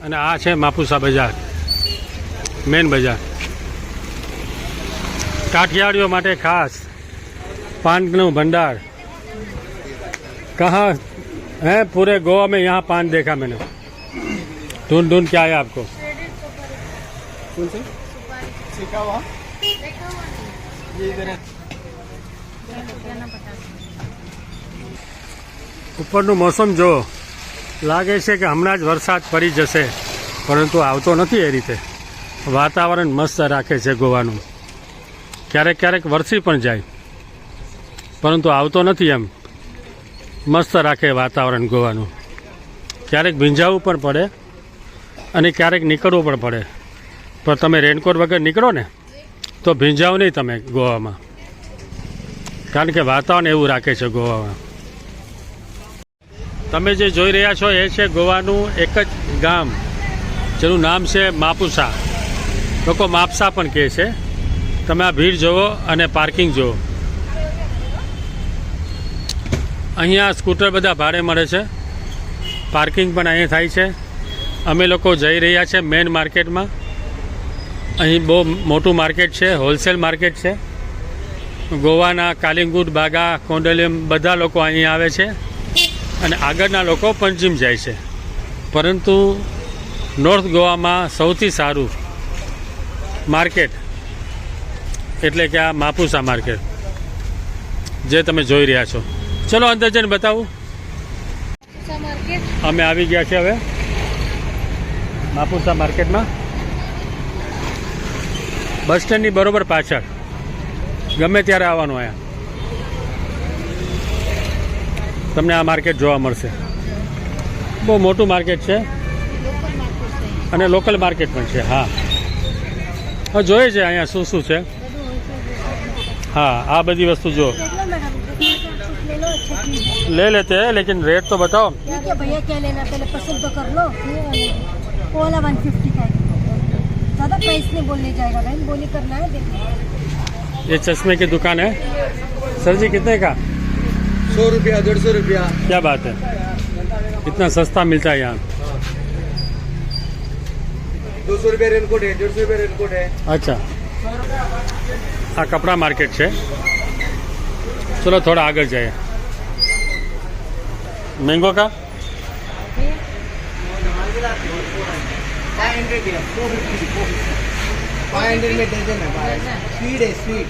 અને આ છે માપુસા બજાર, મેન બજાર. काठियावाड़ियों माटे खास पान नो भंडार. कहाँ है पूरे गोवा में? यहाँ पान देखा मैंने, ढूंढ ढूंढ क्या है आपको? ઉપરનું મોસમ જો લાગે છે કે હમણાં જ વરસાદ પડી જશે, પરંતુ આવતો નથી. એ રીતે વાતાવરણ મસ્ત રાખે છે ગોવાનું. ક્યારેક ક્યારેક વરસી પણ જાય, પરંતુ આવતો નથી. એમ મસ્ત રાખે વાતાવરણ ગોવાનું. ક્યારેક ભીંજાવવું પણ પડે અને ક્યારેક નીકળવું પણ પડે, પણ તમે રેનકોટ વગર નીકળો ને તો ભીંજાવ નહીં તમે ગોવામાં, કારણ કે વાતાવરણ એવું રાખે છે ગોવામાં. તમે જે જોઈ રહ્યા છો એ છે ગોવાનું એક જ ગામ, જેનું નામ છે માપુસા. લોકો માપસા પણ કહે છે. તમે આ ભીડ જુઓ અને પાર્કિંગ જુઓ. અહીંયા સ્કૂટર બધા ભાડે મળે છે, પાર્કિંગ પણ અહીંયા થાય છે. અમે લોકો જઈ રહ્યા છે મેન માર્કેટમાં. અહીં બહુ મોટું માર્કેટ છે, હોલસેલ માર્કેટ છે. ગોવાના કાલિંગુટ, બાગા, કોંડલિયમ બધા લોકો અહીં આવે છે અને આગળના લોકો પંજીમ જાય છે. પરંતુ નોર્થ ગોવામાં સૌથી સારું માર્કેટ એટલે કે આ માપુસા માર્કેટ જે તમે જોઈ રહ્યા છો. ચલો અંદર જઈને બતાવું. અમે આવી ગયા છે હવે માપુસા માર્કેટમાં, બસ સ્ટેન્ડની બરોબર પાછળ. ગમે ત્યારે આવવાનું, અહીંયા તમને આ માર્કેટ જોવા મળશે. બહુ મોટું માર્કેટ છે અને લોકલ માર્કેટ પણ છે. હા, હવે જોઈએ છે અહીંયા શું શું છે. हाँ, आ बड़ी वस्तु जो ले लेते हैं, लेकिन रेट तो बताओ. ठीक है भैया, क्या लेना पहले पसंद तो कर लो. वो वाला 150 का है, ज़्यादा प्राइस नहीं बोलने जाएगा बहन, बोली करना है. देखो ये चश्मे की दुकान है. सर जी कितने का? 100 रुपया, 150 रुपया. क्या बात है, इतना सस्ता मिलता है यहाँ. 200 रुपया रेनकोट है, 150 रुपया रेनकोट है. अच्छा, આ કપડા માર્કેટ છે. ચલો થોડા આગળ જઈએ. મેંગો કા 500 में डजन है. स्वीट है, स्वीट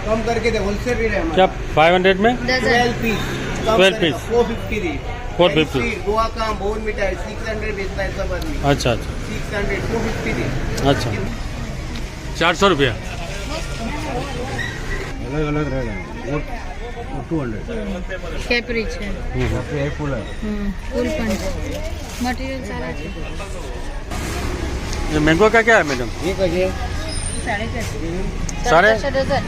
कम करके दे, होलसेल रेट है हमारा. क्या 500 में? 12 पीस. 12 piece 450 rate. 450. गोवा का बोन मिठाई 600 बेचता है सब आदमी. अच्छा अच्छा 600 450 रेट. अच्छा, 400 रुपया. अलग अलग रहेगा. 200 कैपरी છે, फुल है. फुल पण मटेरियल सारा છે. ये मैंगो का क्या है मैडम? ये कहिए 350 डजन.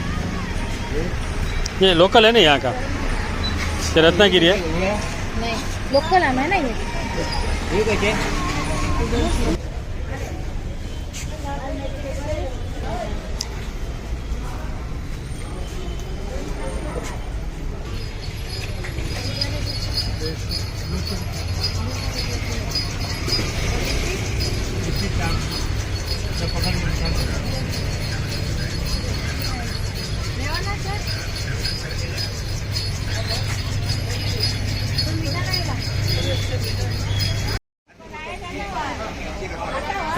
ये लोकल है ना यहाँ का? ये रत्नागिरी है. नहीं, लोकल आम है ना ये. ये कहिए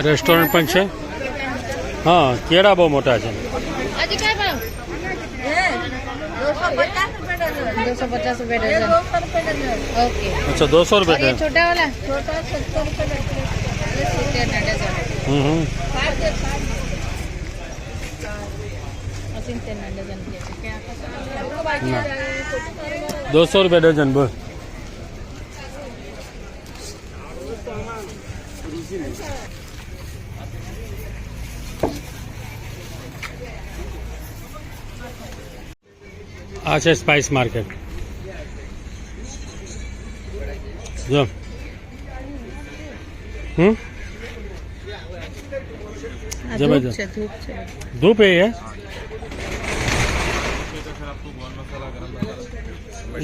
રેસ્ટોરન્ટ પણ છે. હા, કેળા બહુ મોટા છે. આજે काय भाव? 250 रुपए डजन. ओके. अच्छा, 200 रुपये और ये का. छोटा वाला? छोटा 70 रुपए डजन. 70 डजन. असीम 10 डजन के क्या ના, 200 रुपये डजन. बोल. આ છે સ્પાઇસ માર્કેટ. જો जबरदस्त धूप है ये.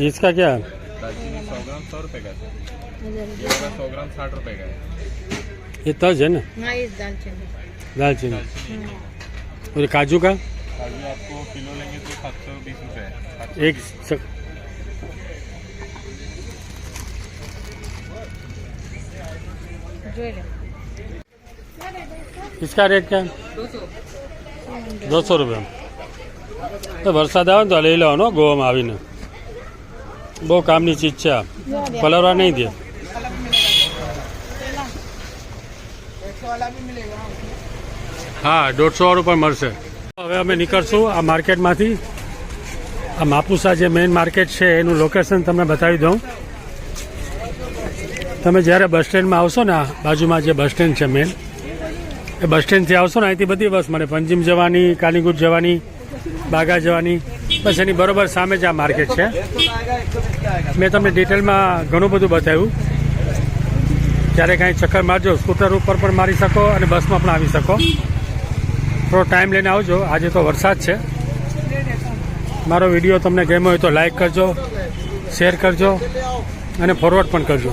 इसका क्या है? 100 ग्राम 100 रुपये का है. 100 ग्राम 60 रुपये का है. ये तज है ना, हाँ ये दालचीनी दालचीनी। और काजू का काजू आपको किलो लेंगे तो 720 रुपये है। एक इसका रेट क्या है? 200 रुपये। તો વરસાદ આવે ને તો લઈ લેવાનો ગોવામાં આવીને, બહુ કામની ચીજ છે આ, પલળવા નહીં દે। હા 150 વાળું પણ મળશે। હવે અમે નીકળશું આ માર્કેટમાંથી। આ માપુસા જે મેઇન માર્કેટ છે એનું લોકેશન તમને બતાવી દઉં। તમે જ્યારે બસ સ્ટેન્ડમાં આવશો ને, આ બાજુમાં જે બસ સ્ટેન્ડ છે મેઇન, એ બસ સ્ટેન્ડથી આવશો ને અહીંથી બધી બસ મળે, પંજીમ જવાની, કાલીગુટ જવાની, બાગા જવાની, બસ એની બરોબર સામે જ આ માર્કેટ છે। મેં તમને ડિટેલમાં ઘણું બધું બતાવ્યું। ત્યારે કાંઈ ચક્કર મારજો, સ્કૂટર ઉપર પણ મારી શકો અને બસમાં પણ આવી શકો। થોડો ટાઈમ લઈને આવજો, આજે તો વરસાદ છે। મારો વિડીયો તમને ગમ્યો હોય તો લાઈક કરજો, શેર કરજો અને ફોરવર્ડ પણ કરજો।